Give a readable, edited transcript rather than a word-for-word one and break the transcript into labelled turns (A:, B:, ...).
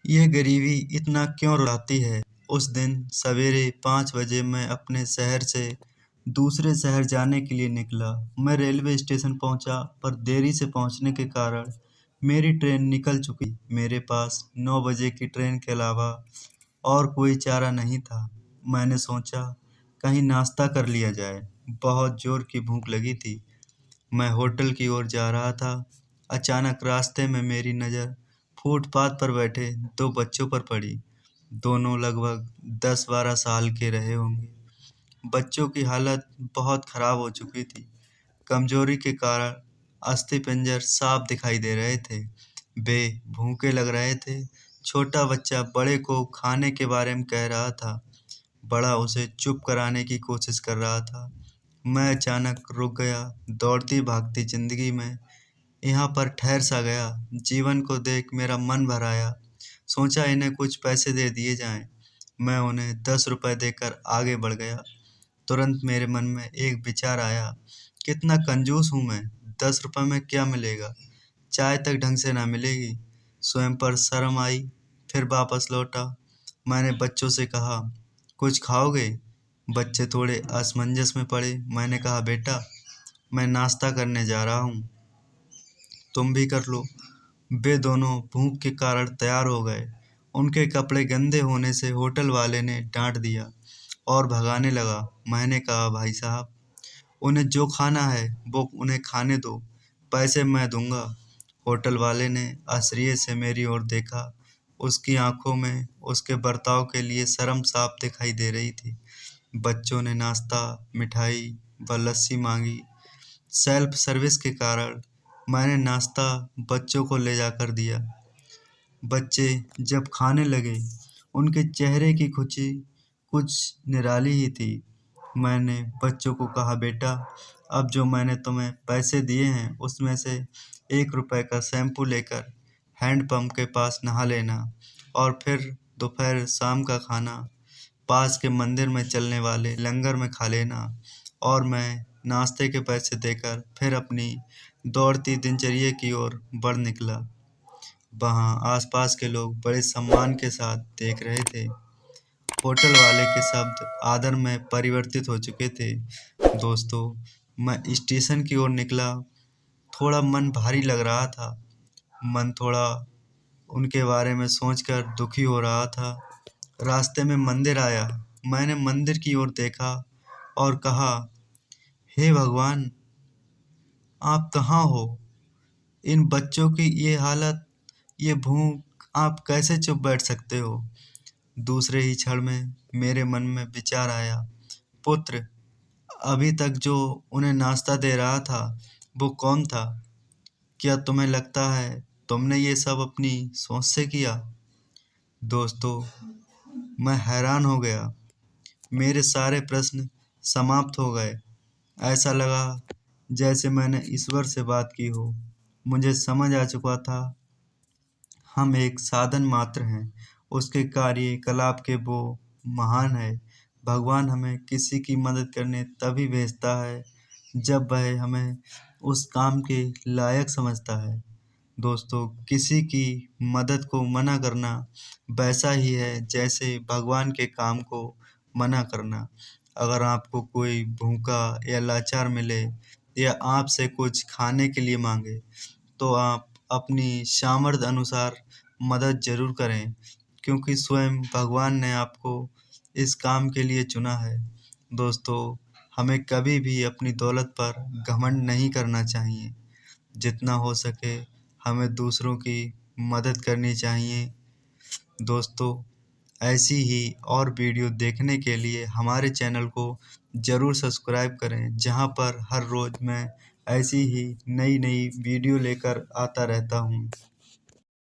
A: ये गरीबी इतना क्यों रुलाती है। उस दिन सवेरे 5 बजे मैं अपने शहर से दूसरे शहर जाने के लिए निकला। मैं रेलवे स्टेशन पहुंचा पर देरी से पहुंचने के कारण मेरी ट्रेन निकल चुकी। मेरे पास 9 बजे की ट्रेन के अलावा और कोई चारा नहीं था। मैंने सोचा कहीं नाश्ता कर लिया जाए। बहुत जोर की भूख लगी थी। मैं होटल की ओर जा रहा था। अचानक रास्ते में मेरी नज़र फुटपाथ पर बैठे 2 बच्चों पर पड़ी। दोनों लगभग 10-12 साल के रहे होंगे। बच्चों की हालत बहुत खराब हो चुकी थी। कमजोरी के कारण अस्थिपंजर साफ दिखाई दे रहे थे। वे भूखे लग रहे थे। छोटा बच्चा बड़े को खाने के बारे में कह रहा था। बड़ा उसे चुप कराने की कोशिश कर रहा था। मैं अचानक रुक गया। दौड़ती भागती जिंदगी में यहाँ पर ठहर सा गया। जीवन को देख मेरा मन भर आया। सोचा इन्हें कुछ पैसे दे दिए जाएं। मैं उन्हें 10 रुपए देकर आगे बढ़ गया। तुरंत मेरे मन में एक विचार आया, कितना कंजूस हूँ मैं। 10 रुपए में क्या मिलेगा, चाय तक ढंग से ना मिलेगी। स्वयं पर शर्म आई। फिर वापस लौटा। मैंने बच्चों से कहा, कुछ खाओगे? बच्चे थोड़े असमंजस में पड़े। मैंने कहा, बेटा मैं नाश्ता करने जा रहा हूँ, तुम भी कर लो। वे दोनों भूख के कारण तैयार हो गए। उनके कपड़े गंदे होने से होटल वाले ने डांट दिया और भगाने लगा। मैंने कहा, भाई साहब उन्हें जो खाना है वो उन्हें खाने दो, पैसे मैं दूंगा। होटल वाले ने आश्चर्य से मेरी ओर देखा। उसकी आंखों में उसके बर्ताव के लिए शर्म साफ दिखाई दे रही थी। बच्चों ने नाश्ता, मिठाई व लस्सी मांगी। सेल्फ सर्विस के कारण मैंने नाश्ता बच्चों को ले जाकर दिया। बच्चे जब खाने लगे, उनके चेहरे की खुशी कुछ निराली ही थी। मैंने बच्चों को कहा, बेटा अब जो मैंने तुम्हें पैसे दिए हैं उसमें से 1 रुपए का शैम्पू लेकर हैंडपंप के पास नहा लेना और फिर दोपहर शाम का खाना पास के मंदिर में चलने वाले लंगर में खा लेना। और मैं नाश्ते के पैसे देकर फिर अपनी दौड़ती दिनचर्या की ओर बढ़ निकला। वहाँ आसपास के लोग बड़े सम्मान के साथ देख रहे थे। होटल वाले के शब्द आदर में परिवर्तित हो चुके थे। दोस्तों, मैं स्टेशन की ओर निकला। थोड़ा मन भारी लग रहा था। मन थोड़ा उनके बारे में सोचकर दुखी हो रहा था। रास्ते में मंदिर आया। मैंने मंदिर की ओर देखा और कहा, हे भगवान, आप कहाँ हो? इन बच्चों की ये हालत, ये भूख, आप कैसे चुप बैठ सकते हो? दूसरे ही क्षण में मेरे मन में विचार आया, पुत्र, अभी तक जो उन्हें नाश्ता दे रहा था वो कौन था? क्या तुम्हें लगता है तुमने ये सब अपनी सोच से किया? दोस्तों, मैं हैरान हो गया। मेरे सारे प्रश्न समाप्त हो गए। ऐसा लगा जैसे मैंने ईश्वर से बात की हो। मुझे समझ आ चुका था हम एक साधन मात्र हैं, उसके कार्यकलाप के वो महान है। भगवान हमें किसी की मदद करने तभी भेजता है जब वह हमें उस काम के लायक समझता है। दोस्तों, किसी की मदद को मना करना वैसा ही है जैसे भगवान के काम को मना करना। अगर आपको कोई भूखा या लाचार मिले या आपसे कुछ खाने के लिए मांगे तो आप अपनी सामर्थ्य अनुसार मदद ज़रूर करें, क्योंकि स्वयं भगवान ने आपको इस काम के लिए चुना है। दोस्तों, हमें कभी भी अपनी दौलत पर घमंड नहीं करना चाहिए। जितना हो सके हमें दूसरों की मदद करनी चाहिए। दोस्तों, ऐसी ही और वीडियो देखने के लिए हमारे चैनल को ज़रूर सब्सक्राइब करें, जहां पर हर रोज़ मैं ऐसी ही नई नई वीडियो लेकर आता रहता हूं।